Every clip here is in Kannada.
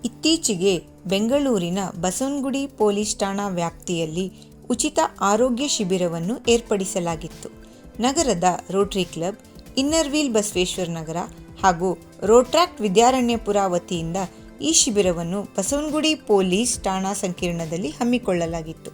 ಇತ್ತೀಚೆಗೆ ಬೆಂಗಳೂರಿನ ಬಸವನಗುಡಿ ಪೊಲೀಸ್ ಠಾಣಾ ವ್ಯಾಪ್ತಿಯಲ್ಲಿ ಉಚಿತ ಆರೋಗ್ಯ ಶಿಬಿರವನ್ನು ಏರ್ಪಡಿಸಲಾಗಿತ್ತು. ನಗರದ Rotary club, Inner Wheel Basaveshwara Nagar ಹಾಗೂ ರೋಟ್ರಾಕ್ಟ್ ವಿದ್ಯಾರಣ್ಯಪುರ ವತಿಯಿಂದ ಈ ಶಿಬಿರವನ್ನು ಬಸವನಗುಡಿ ಪೊಲೀಸ್ ಠಾಣಾ ಸಂಕೀರ್ಣದಲ್ಲಿ ಹಮ್ಮಿಕೊಳ್ಳಲಾಗಿತ್ತು.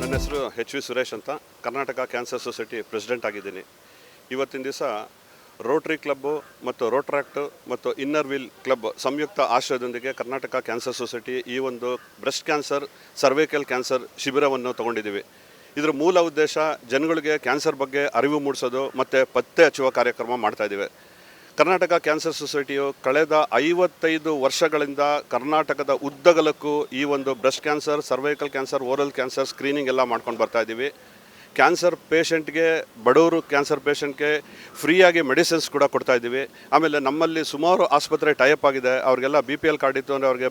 ನನ್ನ ಹೆಸರು ಎಚ್ ವಿ ಸುರೇಶ್ ಅಂತ, ಕರ್ನಾಟಕ ಕ್ಯಾನ್ಸರ್ ಸೊಸೈಟಿ ಪ್ರೆಸಿಡೆಂಟ್ ಆಗಿದ್ದೀನಿ. ಇವತ್ತಿನ ದಿವಸ ರೋಟ್ರಿ ಕ್ಲಬ್ಬು ಮತ್ತು ರೋಟ್ರಾಕ್ಟ್ ಮತ್ತು ಇನ್ನರ್ ವೀಲ್ ಕ್ಲಬ್ ಸಂಯುಕ್ತ ಆಶ್ರಯದೊಂದಿಗೆ ಕರ್ನಾಟಕ ಕ್ಯಾನ್ಸರ್ ಸೊಸೈಟಿ ಈ ಒಂದು ಬ್ರೆಸ್ಟ್ ಕ್ಯಾನ್ಸರ್, ಸರ್ವೈಕಲ್ ಕ್ಯಾನ್ಸರ್ ಶಿಬಿರವನ್ನು ತೊಗೊಂಡಿದ್ದೀವಿ. ಇದರ ಮೂಲ ಉದ್ದೇಶ ಜನಗಳಿಗೆ ಕ್ಯಾನ್ಸರ್ ಬಗ್ಗೆ ಅರಿವು ಮೂಡಿಸೋದು ಮತ್ತು ಪತ್ತೆ ಹಚ್ಚುವ ಕಾರ್ಯಕ್ರಮ ಮಾಡ್ತಾಯಿದ್ದೀವಿ. ಕರ್ನಾಟಕ ಕ್ಯಾನ್ಸರ್ ಸೊಸೈಟಿಯು ಕಳೆದ 55 ವರ್ಷಗಳಿಂದ ಕರ್ನಾಟಕದ ಉದ್ದಗಲಕ್ಕೂ ಈ ಒಂದು breast cancer, cervical cancer, oral cancer screening ಎಲ್ಲ ಮಾಡ್ಕೊಂಡು ಬರ್ತಾಯಿದ್ದೀವಿ. ಕ್ಯಾನ್ಸರ್ ಪೇಷಂಟ್ಗೆ, ಬಡವರು ಕ್ಯಾನ್ಸರ್ ಪೇಷಂಟ್ಗೆ ಫ್ರೀಯಾಗಿ ಮೆಡಿಸಿನ್ಸ್ ಕೂಡ ಕೊಡ್ತಾಯಿದ್ದೀವಿ. ಆಮೇಲೆ ನಮ್ಮಲ್ಲಿ ಸುಮಾರು ಆಸ್ಪತ್ರೆ ಟೈಅಪ್ ಆಗಿದೆ. ಅವ್ರಿಗೆಲ್ಲ BPL ಕಾರ್ಡ್ ಇತ್ತು ಅಂದರೆ ಅವ್ರಿಗೆ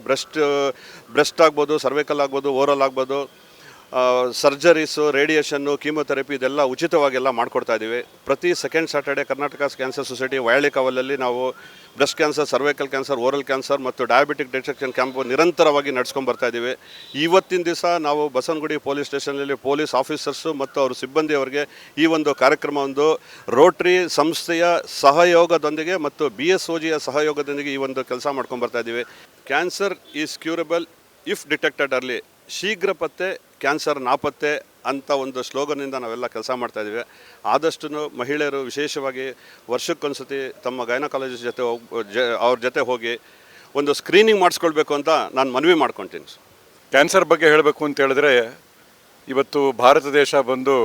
ಬ್ರೆಸ್ಟ್ ಆಗ್ಬೋದು, ಸರ್ವೈಕಲ್ ಆಗ್ಬೋದು, ಓರಲ್ ಆಗ್ಬೋದು, ಸರ್ಜರೀಸು, ರೇಡಿಯೇಷನ್ನು, ಕೀಮೊಥೆರಪಿ ಇದೆಲ್ಲ ಉಚಿತವಾಗೆಲ್ಲ ಮಾಡಿಕೊಡ್ತಾ ಇದ್ದೀವಿ. ಪ್ರತಿ second Saturday Karnataka cancer society ವಯಾಳಿ ಕಾವಲಲ್ಲಿ ನಾವು breast cancer, cervical cancer, oral cancer ಮತ್ತು ಡಯಾಬಿಟಿಕ್ ಡಿಟೆಕ್ಷನ್ ಕ್ಯಾಂಪ್ ನಿರಂತರವಾಗಿ ನಡೆಸ್ಕೊಂಡು ಬರ್ತಾ ಇದ್ದೀವಿ. ಇವತ್ತಿನ ದಿವಸ ನಾವು ಬಸವನಗುಡಿ ಪೊಲೀಸ್ ಸ್ಟೇಷನಲ್ಲಿ ಪೊಲೀಸ್ ಆಫೀಸರ್ಸು ಮತ್ತು ಅವ್ರ ಸಿಬ್ಬಂದಿಯವರಿಗೆ ಈ ಒಂದು ಕಾರ್ಯಕ್ರಮವೊಂದು ರೋಟ್ರಿ ಸಂಸ್ಥೆಯ ಸಹಯೋಗದೊಂದಿಗೆ ಮತ್ತು BSOGಯ ಸಹಯೋಗದೊಂದಿಗೆ ಈ ಒಂದು ಕೆಲಸ ಮಾಡ್ಕೊಂಡು ಬರ್ತಾ ಇದ್ದೀವಿ. Cancer is curable if detected early. ಶೀಘ್ರ ಪತ್ತೆ, ಕ್ಯಾನ್ಸರ್ ನಾಪತ್ತೆ ಅಂತ ಒಂದು ಸ್ಲೋಗನ್ನಿಂದ ನಾವೆಲ್ಲ ಕೆಲಸ ಮಾಡ್ತಾಯಿದ್ದೀವಿ. ಆದಷ್ಟು ಮಹಿಳೆಯರು ವಿಶೇಷವಾಗಿ ವರ್ಷಕ್ಕೊಂದ್ಸತಿ ತಮ್ಮ ಗೈನಕಾಲಜಿಸ್ಟ್ ಜೊತೆ ಅವ್ರ ಜೊತೆ ಹೋಗಿ ಒಂದು ಸ್ಕ್ರೀನಿಂಗ್ ಮಾಡಿಸ್ಕೊಳ್ಬೇಕು ಅಂತ ನಾನು ಮನವಿ ಮಾಡ್ಕೊತೀನಿ. ಕ್ಯಾನ್ಸರ್ ಬಗ್ಗೆ ಹೇಳಬೇಕು ಅಂತ ಹೇಳಿದ್ರೆ, ಇವತ್ತು ಭಾರತ ದೇಶ ಬಂದು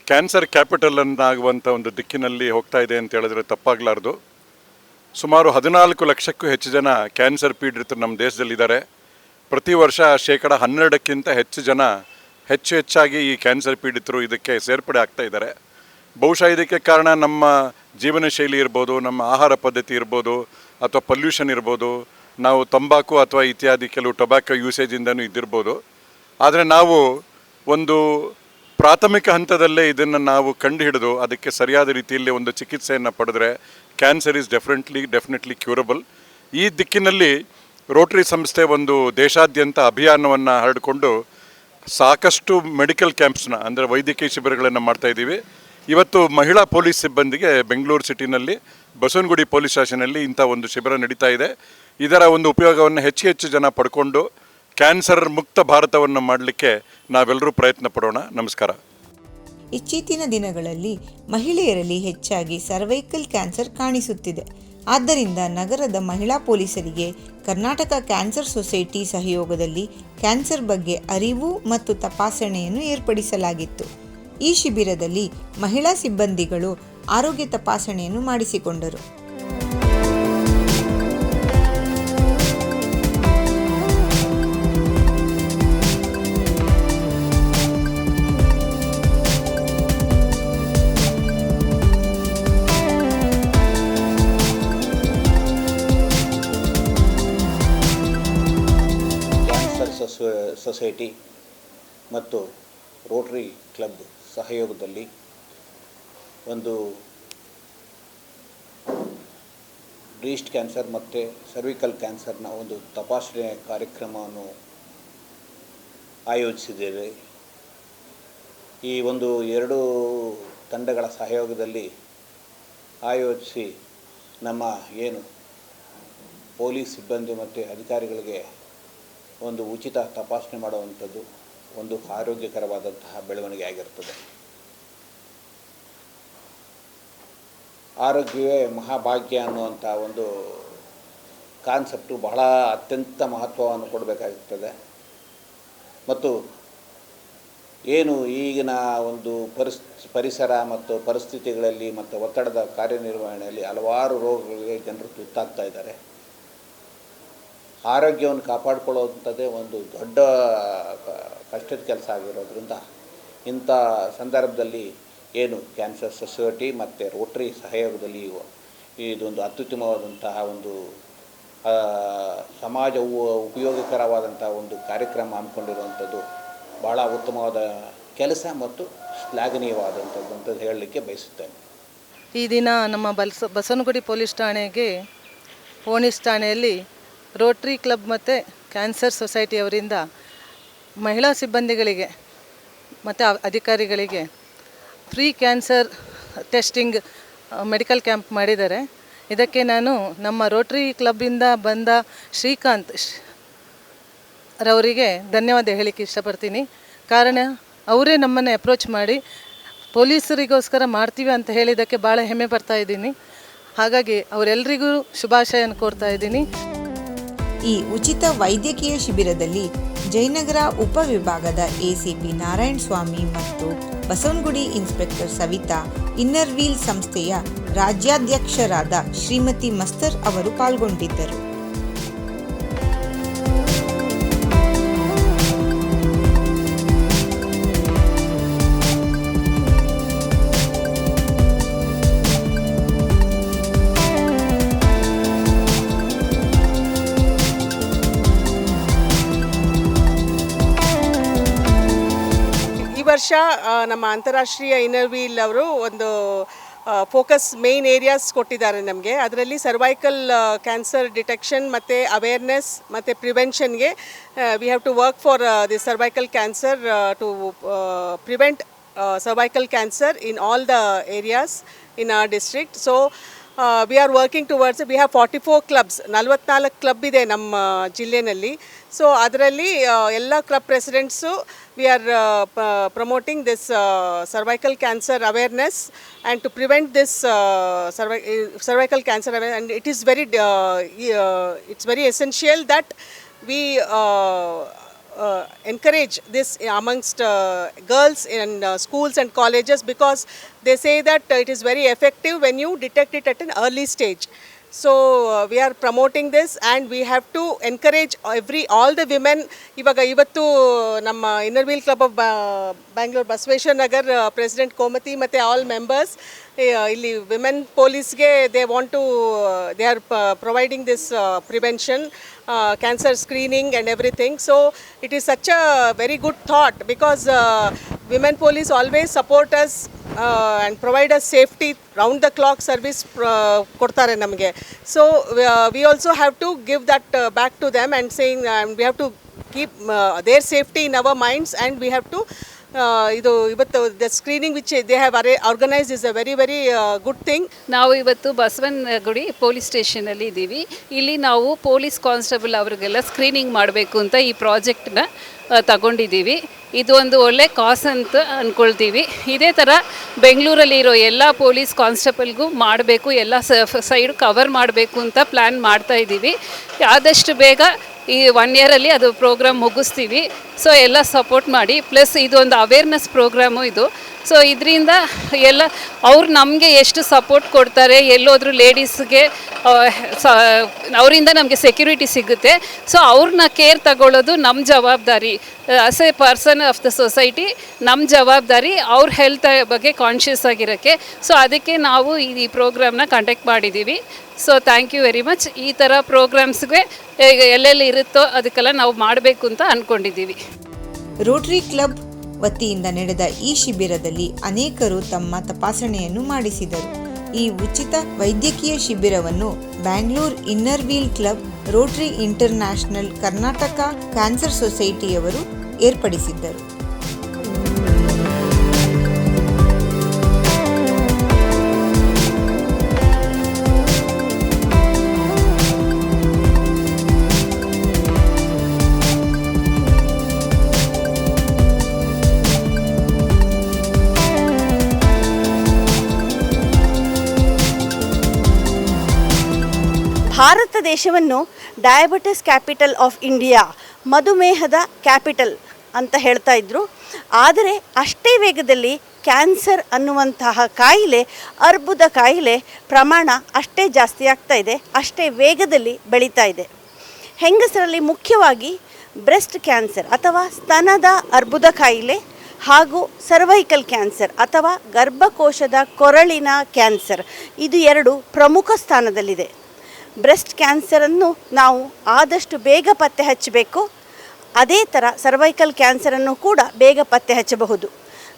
ಕ್ಯಾನ್ಸರ್ ಕ್ಯಾಪಿಟಲನ್ನಾಗುವಂಥ ಒಂದು ದಿಕ್ಕಿನಲ್ಲಿ ಹೋಗ್ತಾ ಇದೆ ಅಂತ ಹೇಳಿದ್ರೆ ತಪ್ಪಾಗಲಾರ್ದು. ಸುಮಾರು 14 ಲಕ್ಷಕ್ಕೂ ಹೆಚ್ಚು ಜನ ಕ್ಯಾನ್ಸರ್ ಪೀಡಿತರು ನಮ್ಮ ದೇಶದಲ್ಲಿದ್ದಾರೆ. ಪ್ರತಿ ವರ್ಷ 12% ಹೆಚ್ಚು ಜನ ಹೆಚ್ಚಾಗಿ ಈ ಕ್ಯಾನ್ಸರ್ ಪೀಡಿತರು ಇದಕ್ಕೆ ಸೇರ್ಪಡೆ ಆಗ್ತಾ ಇದ್ದಾರೆ. ಬಹುಶಃ ಇದಕ್ಕೆ ಕಾರಣ ನಮ್ಮ ಜೀವನ ಶೈಲಿ ಇರ್ಬೋದು, ನಮ್ಮ ಆಹಾರ ಪದ್ಧತಿ ಇರ್ಬೋದು, ಅಥವಾ ಪೊಲ್ಯೂಷನ್ ಇರ್ಬೋದು, ನಾವು ತಂಬಾಕು ಅಥವಾ ಇತ್ಯಾದಿ ಕೆಲವು ಟೊಬ್ಯಾಕೊ ಯೂಸೇಜಿಂದನೂ ಇದ್ದಿರ್ಬೋದು. ಆದರೆ ನಾವು ಒಂದು ಪ್ರಾಥಮಿಕ ಹಂತದಲ್ಲೇ ಇದನ್ನು ನಾವು ಕಂಡುಹಿಡಿದು ಅದಕ್ಕೆ ಸರಿಯಾದ ರೀತಿಯಲ್ಲಿ ಒಂದು ಚಿಕಿತ್ಸೆಯನ್ನು ಪಡೆದ್ರೆ ಕ್ಯಾನ್ಸರ್ ಈಸ್ ಡೆಫಿನೆಟ್ಲಿ ಕ್ಯೂರಬಲ್. ಈ ದಿಕ್ಕಿನಲ್ಲಿ ರೋಟರಿ ಸಂಸ್ಥೆ ಒಂದು ದೇಶಾದ್ಯಂತ ಅಭಿಯಾನವನ್ನು ಹರಡಿಕೊಂಡು ಸಾಕಷ್ಟು ಮೆಡಿಕಲ್ ಕ್ಯಾಂಪ್ಸ್ನ ಅಂದರೆ ವೈದ್ಯಕೀಯ ಶಿಬಿರಗಳನ್ನು ಮಾಡ್ತಾಯಿದ್ದೀವಿ. ಇವತ್ತು ಮಹಿಳಾ ಪೊಲೀಸ್ ಸಿಬ್ಬಂದಿಗೆ ಬೆಂಗಳೂರು ಸಿಟಿನಲ್ಲಿ ಬಸವನಗುಡಿ ಪೊಲೀಸ್ ಸ್ಟೇಷನಲ್ಲಿ ಇಂಥ ಒಂದು ಶಿಬಿರ ನಡೀತಾ ಇದೆ. ಇದರ ಒಂದು ಉಪಯೋಗವನ್ನು ಹೆಚ್ಚು ಜನ ಪಡ್ಕೊಂಡು ಕ್ಯಾನ್ಸರ್ ಮುಕ್ತ ಭಾರತವನ್ನು ಮಾಡಲಿಕ್ಕೆ ನಾವೆಲ್ಲರೂ ಪ್ರಯತ್ನ ಪಡೋಣ. ನಮಸ್ಕಾರ. ಇತ್ತೀಚಿನ ದಿನಗಳಲ್ಲಿ ಮಹಿಳೆಯರಲ್ಲಿ ಹೆಚ್ಚಾಗಿ ಸರ್ವೈಕಲ್ ಕ್ಯಾನ್ಸರ್ ಕಾಣಿಸುತ್ತಿದೆ. ಆದ್ದರಿಂದ ನಗರದ ಮಹಿಳಾ ಪೊಲೀಸರಿಗೆ ಕರ್ನಾಟಕ ಕ್ಯಾನ್ಸರ್ ಸೊಸೈಟಿ ಸಹಯೋಗದಲ್ಲಿ ಕ್ಯಾನ್ಸರ್ ಬಗ್ಗೆ ಅರಿವು ಮತ್ತು ತಪಾಸಣೆಯನ್ನು ಏರ್ಪಡಿಸಲಾಗಿತ್ತು. ಈ ಶಿಬಿರದಲ್ಲಿ ಮಹಿಳಾ ಸಿಬ್ಬಂದಿಗಳು ಆರೋಗ್ಯ ತಪಾಸಣೆಯನ್ನು ಮಾಡಿಸಿಕೊಂಡರು. ಸೊಸೈಟಿ ಮತ್ತು ರೋಟರಿ ಕ್ಲಬ್ ಸಹಯೋಗದಲ್ಲಿ ಒಂದು ಬ್ರೆಸ್ಟ್ ಕ್ಯಾನ್ಸರ್ ಮತ್ತು ಸರ್ವಿಕಲ್ ಕ್ಯಾನ್ಸರ್ನ ಒಂದು ತಪಾಸಣೆ ಕಾರ್ಯಕ್ರಮವನ್ನು ಆಯೋಜಿಸಿದ್ದೇವೆ. ಈ ಒಂದು 2 ತಂಡಗಳ ಸಹಯೋಗದಲ್ಲಿ ಆಯೋಜಿಸಿ ನಮ್ಮ ಏನು ಪೊಲೀಸ್ ಸಿಬ್ಬಂದಿ ಮತ್ತು ಅಧಿಕಾರಿಗಳಿಗೆ ಒಂದು ಉಚಿತ ತಪಾಸಣೆ ಮಾಡುವಂಥದ್ದು ಒಂದು ಆರೋಗ್ಯಕರವಾದಂತಹ ಬೆಳವಣಿಗೆ ಆಗಿರ್ತದೆ. ಆರೋಗ್ಯವೇ ಮಹಾಭಾಗ್ಯ ಅನ್ನುವಂಥ ಒಂದು ಕಾನ್ಸೆಪ್ಟು ಬಹಳ ಅತ್ಯಂತ ಮಹತ್ವವನ್ನು ಕೊಡಬೇಕಾಗುತ್ತದೆ. ಮತ್ತು ಏನು ಈಗಿನ ಒಂದು ಪರಿಸರ ಮತ್ತು ಪರಿಸ್ಥಿತಿಗಳಲ್ಲಿ ಮತ್ತು ಒತ್ತಡದ ಕಾರ್ಯನಿರ್ವಹಣೆಯಲ್ಲಿ ಹಲವಾರು ರೋಗಗಳಿಗೆ ಜನರು ತುತ್ತಾಗ್ತಾ ಇದ್ದಾರೆ. ಆರೋಗ್ಯವನ್ನು ಕಾಪಾಡಿಕೊಳ್ಳುವಂಥದ್ದೇ ಒಂದು ದೊಡ್ಡ ಕಷ್ಟದ ಕೆಲಸ ಆಗಿರೋದ್ರಿಂದ ಇಂಥ ಸಂದರ್ಭದಲ್ಲಿ ಏನು ಕ್ಯಾನ್ಸರ್ ಸೊಸೈಟಿ ಮತ್ತು ರೋಟರಿ ಸಹಯೋಗದಲ್ಲಿ ಇದೊಂದು ಅತ್ಯುತ್ತಮವಾದಂತಹ ಒಂದು ಸಮಾಜ ಉಪಯೋಗಕರವಾದಂಥ ಒಂದು ಕಾರ್ಯಕ್ರಮ ಹಮ್ಮಿಕೊಂಡಿರುವಂಥದ್ದು ಭಾಳ ಉತ್ತಮವಾದ ಕೆಲಸ ಮತ್ತು ಶ್ಲಾಘನೀಯವಾದಂಥದ್ದು ಅಂತ ಹೇಳಲಿಕ್ಕೆ ಬಯಸುತ್ತೇನೆ. ಈ ದಿನ ನಮ್ಮ ಬಸವನಗುಡಿ ಪೊಲೀಸ್ ಠಾಣೆಯಲ್ಲಿ ರೋಟ್ರಿ ಕ್ಲಬ್ ಮತ್ತು ಕ್ಯಾನ್ಸರ್ ಸೊಸೈಟಿಯವರಿಂದ ಮಹಿಳಾ ಸಿಬ್ಬಂದಿಗಳಿಗೆ ಮತ್ತು ಅಧಿಕಾರಿಗಳಿಗೆ free cancer testing medical camp ಮಾಡಿದ್ದಾರೆ. ಇದಕ್ಕೆ ನಾನು ನಮ್ಮ ರೋಟ್ರಿ ಕ್ಲಬ್ಬಿಂದ ಬಂದ ಶ್ರೀಕಾಂತ್ ರವರಿಗೆ ಧನ್ಯವಾದ ಹೇಳಲಿಕ್ಕೆ ಇಷ್ಟಪಡ್ತೀನಿ. ಕಾರಣ ಅವರೇ ನಮ್ಮನ್ನು ಅಪ್ರೋಚ್ ಮಾಡಿ ಪೊಲೀಸರಿಗೋಸ್ಕರ ಮಾಡ್ತೀವಿ ಅಂತ ಹೇಳಿದ್ದಕ್ಕೆ ಭಾಳ ಹೆಮ್ಮೆ ಪಡ್ತಾ ಇದ್ದೀನಿ. ಹಾಗಾಗಿ ಅವರೆಲ್ಲರಿಗೂ ಶುಭಾಶಯನ ಕೋರ್ತಾ ಇದ್ದೀನಿ. ಈ ಉಚಿತ ವೈದ್ಯಕೀಯ ಶಿಬಿರದಲ್ಲಿ ಜಯನಗರ ಉಪವಿಭಾಗದ ಎಸಿಪಿ ನಾರಾಯಣ ಸ್ವಾಮಿ ಮತ್ತು ಬಸವನಗುಡಿ ಇನ್ಸ್ಪೆಕ್ಟರ್ ಸವಿತಾ, ಇನ್ನರ್ವೀಲ್ ಸಂಸ್ಥೆಯ ರಾಜ್ಯಾಧ್ಯಕ್ಷರಾದ ಶ್ರೀಮತಿ ಮಸ್ತರ್ ಅವರು ಪಾಲ್ಗೊಂಡಿದ್ದರು. ವರ್ಷ ನಮ್ಮ ಅಂತಾರಾಷ್ಟ್ರೀಯ ಇನ್ನರ್ವೀಲ್ ಅವರು ಒಂದು ಫೋಕಸ್ ಮೇನ್ ಏರಿಯಾಸ್ ಕೊಟ್ಟಿದ್ದಾರೆ ನಮಗೆ. ಅದರಲ್ಲಿ ಸರ್ವೈಕಲ್ ಕ್ಯಾನ್ಸರ್ ಡಿಟೆಕ್ಷನ್ ಮತ್ತು ಅವೇರ್ನೆಸ್ ಮತ್ತು ಪ್ರಿವೆನ್ಷನ್ಗೆ we have to work for the cervical cancer to prevent cervical cancer in all the areas in our district. So we are working towards it. We have 44 clubs, 44 club ಇದೆ ನಮ್ಮ ಜಿಲ್ಲೆಯಲ್ಲಿ. ಸೊ ಅದರಲ್ಲಿ ಎಲ್ಲ club presidents we are promoting this cervical cancer awareness and to prevent this cervical cancer awareness. And it is it's very essential that we encourage this amongst girls in schools and colleges, because they say that it is very effective when you detect it at an early stage. So we are promoting this and we have to encourage all the women. Ivattu namma Innerwheel Club of Bangalore Basaveshwar Nagar President Komati matte all members illi women police ge they are providing this prevention, cancer screening and everything. So it is such a very good thought, because women police always support us and provide us safety, round the clock service ಕೊಡ್ತಾರೆ ನಮಗೆ. So we also have to give that back to them and saying we have to keep their safety in our minds, and we have to ಇವತ್ತು the screening which they have organized is a very very good thing. ನಾವು ಇವತ್ತು ಬಸವನಗುಡಿ ಪೊಲೀಸ್ ಸ್ಟೇಷನಲ್ಲಿ ಇದ್ದೀವಿ. ಇಲ್ಲಿ ನಾವು ಪೊಲೀಸ್ ಕಾನ್ಸ್ಟೇಬಲ್ ಅವರಿಗೆಲ್ಲ ಸ್ಕ್ರೀನಿಂಗ್ ಮಾಡಬೇಕು ಅಂತ ಈ ಪ್ರಾಜೆಕ್ಟ್ನ ತಗೊಂಡಿದ್ದೀವಿ. ಇದು ಒಂದು ಒಳ್ಳೆ ಕಾಸ್ ಅಂತ ಅಂದ್ಕೊಳ್ತೀವಿ. ಇದೇ ಥರ ಬೆಂಗಳೂರಲ್ಲಿ ಇರೋ ಎಲ್ಲ ಪೊಲೀಸ್ ಕಾನ್ಸ್ಟೇಬಲ್ಗೂ ಮಾಡಬೇಕು, ಎಲ್ಲ ಸೈಡು ಕವರ್ ಮಾಡಬೇಕು ಅಂತ ಪ್ಲ್ಯಾನ್ ಮಾಡ್ತಾ ಇದ್ದೀವಿ. ಆದಷ್ಟು ಬೇಗ ಈ 1 ಇಯರಲ್ಲಿ ಅದು ಪ್ರೋಗ್ರಾಮ್ ಮುಗಿಸ್ತೀವಿ. ಸೊ ಎಲ್ಲ ಸಪೋರ್ಟ್ ಮಾಡಿ. ಪ್ಲಸ್ ಇದೊಂದು ಅವೇರ್ನೆಸ್ ಪ್ರೋಗ್ರಾಮು ಇದು. ಸೊ ಇದರಿಂದ ಎಲ್ಲ ಅವ್ರು ನಮಗೆ ಎಷ್ಟು ಸಪೋರ್ಟ್ ಕೊಡ್ತಾರೆ, ಎಲ್ಲೋದ್ರೂ ಲೇಡೀಸ್ಗೆ ಅವರಿಂದ ನಮಗೆ ಸೆಕ್ಯೂರಿಟಿ ಸಿಗುತ್ತೆ. ಸೊ ಅವ್ರನ್ನ ಕೇರ್ ತಗೊಳ್ಳೋದು ನಮ್ಮ ಜವಾಬ್ದಾರಿ. As A person of the society ನಮ್ಮ ಜವಾಬ್ದಾರಿ ಅವ್ರ ಹೆಲ್ತ್ ಬಗ್ಗೆ ಕಾನ್ಷಿಯಸ್ ಆಗಿರೋಕ್ಕೆ. ಸೊ ಅದಕ್ಕೆ ನಾವು ಈ ಪ್ರೋಗ್ರಾಮ್ನ ಕಂಡಕ್ಟ್ ಮಾಡಿದ್ದೀವಿ. So thank you very much. ಈ ಥರ ಪ್ರೋಗ್ರಾಮ್ಸ್ಗೆ ಎಲ್ಲೆಲ್ಲಿ ಇರುತ್ತೋ ಅದಕ್ಕೆಲ್ಲ ನಾವು ಮಾಡಬೇಕು ಅಂತ ಅಂದ್ಕೊಂಡಿದ್ದೀವಿ. ರೋಟರಿ ಕ್ಲಬ್ ವತಿಯಿಂದ ನಡೆದ ಈ ಶಿಬಿರದಲ್ಲಿ ಅನೇಕರು ತಮ್ಮ ತಪಾಸಣೆಯನ್ನು ಮಾಡಿಸಿದರು. ಈ ಉಚಿತ ವೈದ್ಯಕೀಯ ಶಿಬಿರವನ್ನು Bangalore inner wheel club, Rotary International, Karnataka cancer ಸೊಸೈಟಿಯವರು ಏರ್ಪಡಿಸಿದ್ದರು. ಭಾರತ ದೇಶವನ್ನು ಡಯಾಬಿಟಿಸ್ ಕ್ಯಾಪಿಟಲ್ ಆಫ್ ಇಂಡಿಯಾ, ಮಧುಮೇಹದ ಕ್ಯಾಪಿಟಲ್ ಅಂತ ಹೇಳ್ತಾ ಇದ್ದರು. ಆದರೆ ಅಷ್ಟೇ ವೇಗದಲ್ಲಿ ಕ್ಯಾನ್ಸರ್ ಅನ್ನುವಂತಹ ಕಾಯಿಲೆ, ಅರ್ಬುದ ಕಾಯಿಲೆ ಪ್ರಮಾಣ ಅಷ್ಟೇ ಜಾಸ್ತಿ ಆಗ್ತಾ ಇದೆ, ಅಷ್ಟೇ ವೇಗದಲ್ಲಿ ಬೆಳೀತಾ ಇದೆ. ಹೆಂಗಸರಲ್ಲಿ ಮುಖ್ಯವಾಗಿ ಬ್ರೆಸ್ಟ್ ಕ್ಯಾನ್ಸರ್ ಅಥವಾ ಸ್ತನದ ಅರ್ಬುದ ಕಾಯಿಲೆ ಹಾಗೂ ಸರ್ವೈಕಲ್ ಕ್ಯಾನ್ಸರ್ ಅಥವಾ ಗರ್ಭಕೋಶದ ಕೊರಳಿನ ಕ್ಯಾನ್ಸರ್, ಇದು 2 ಪ್ರಮುಖ ಸ್ಥಾನದಲ್ಲಿದೆ. ಬ್ರೆಸ್ಟ್ ಕ್ಯಾನ್ಸರನ್ನು ನಾವು ಆದಷ್ಟು ಬೇಗ ಪತ್ತೆ ಹಚ್ಚಬೇಕು. ಅದೇ ಥರ ಸರ್ವೈಕಲ್ ಕ್ಯಾನ್ಸರನ್ನು ಕೂಡ ಬೇಗ ಪತ್ತೆ ಹಚ್ಚಬಹುದು.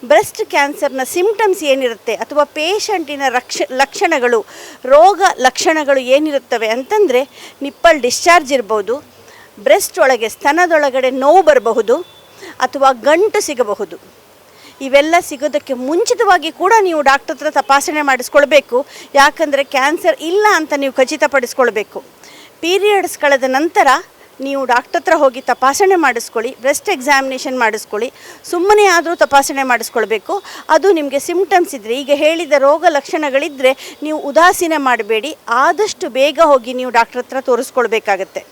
ಬ್ರೆಸ್ಟ್ ಕ್ಯಾನ್ಸರ್ನ ಸಿಂಪ್ಟಮ್ಸ್ ಏನಿರುತ್ತೆ ಅಥವಾ ಪೇಷಂಟಿನ ಲಕ್ಷಣಗಳು, ರೋಗ ಲಕ್ಷಣಗಳು ಏನಿರುತ್ತವೆ ಅಂತಂದರೆ, ನಿಪ್ಪಲ್ ಡಿಸ್ಚಾರ್ಜ್ ಇರ್ಬೋದು, ಬ್ರೆಸ್ಟ್ ಒಳಗೆ ಸ್ತನದೊಳಗಡೆ ನೋವು ಬರಬಹುದು ಅಥವಾ ಗಂಟು ಸಿಗಬಹುದು. ಇವೆಲ್ಲ ಸಿಗೋದಕ್ಕೆ ಮುಂಚಿತವಾಗಿ ಕೂಡ ನೀವು ಡಾಕ್ಟರ್ ಹತ್ರ ತಪಾಸಣೆ ಮಾಡಿಸ್ಕೊಳ್ಬೇಕು. ಯಾಕಂದರೆ ಕ್ಯಾನ್ಸರ್ ಇಲ್ಲ ಅಂತ ನೀವು ಖಚಿತಪಡಿಸ್ಕೊಳ್ಬೇಕು. ಪೀರಿಯಡ್ಸ್ ಕಳೆದ ನಂತರ ನೀವು ಡಾಕ್ಟರ್ ಹತ್ರ ಹೋಗಿ ತಪಾಸಣೆ ಮಾಡಿಸ್ಕೊಳ್ಳಿ, ಬ್ರೆಸ್ಟ್ ಎಕ್ಸಾಮಿನೇಷನ್ ಮಾಡಿಸ್ಕೊಳ್ಳಿ. ಸುಮ್ಮನೆ ಆದರೂ ತಪಾಸಣೆ ಮಾಡಿಸ್ಕೊಳ್ಬೇಕು. ಅದು ನಿಮಗೆ ಸಿಂಪ್ಟಮ್ಸ್ ಇದ್ದರೆ, ಈಗ ಹೇಳಿದ ರೋಗ ಲಕ್ಷಣಗಳಿದ್ದರೆ ನೀವು ಉದಾಸೀನ ಮಾಡಬೇಡಿ, ಆದಷ್ಟು ಬೇಗ ಹೋಗಿ ನೀವು ಡಾಕ್ಟರ್ ಹತ್ರ ತೋರಿಸ್ಕೊಳ್ಬೇಕಾಗತ್ತೆ.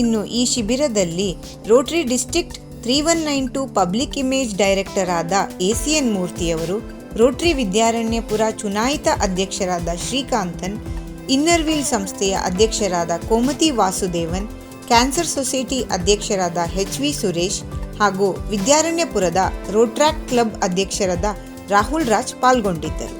ಇನ್ನು ಈ ಶಿಬಿರದಲ್ಲಿ Rotary district 3192 public image director ಆದ ACN ಮೂರ್ತಿಯವರು, ರೋಟರಿ ವಿದ್ಯಾರಣ್ಯಪುರ ಚುನಾಯಿತ ಅಧ್ಯಕ್ಷರಾದ ಶ್ರೀಕಾಂತನ್, ಇನ್ನರ್ವೀಲ್ ಸಂಸ್ಥೆಯ ಅಧ್ಯಕ್ಷರಾದ ಕೋಮತಿ ವಾಸುದೇವನ್, ಕ್ಯಾನ್ಸರ್ ಸೊಸೈಟಿ ಅಧ್ಯಕ್ಷರಾದ HV ಸುರೇಶ್ ಹಾಗೂ ವಿದ್ಯಾರಣ್ಯಪುರದ ರೋಟ್ರಾಕ್ಟ್ ಕ್ಲಬ್ ಅಧ್ಯಕ್ಷರಾದ ರಾಹುಲ್ ರಾಜ್ ಪಾಲ್ಗೊಂಡಿದ್ದರು.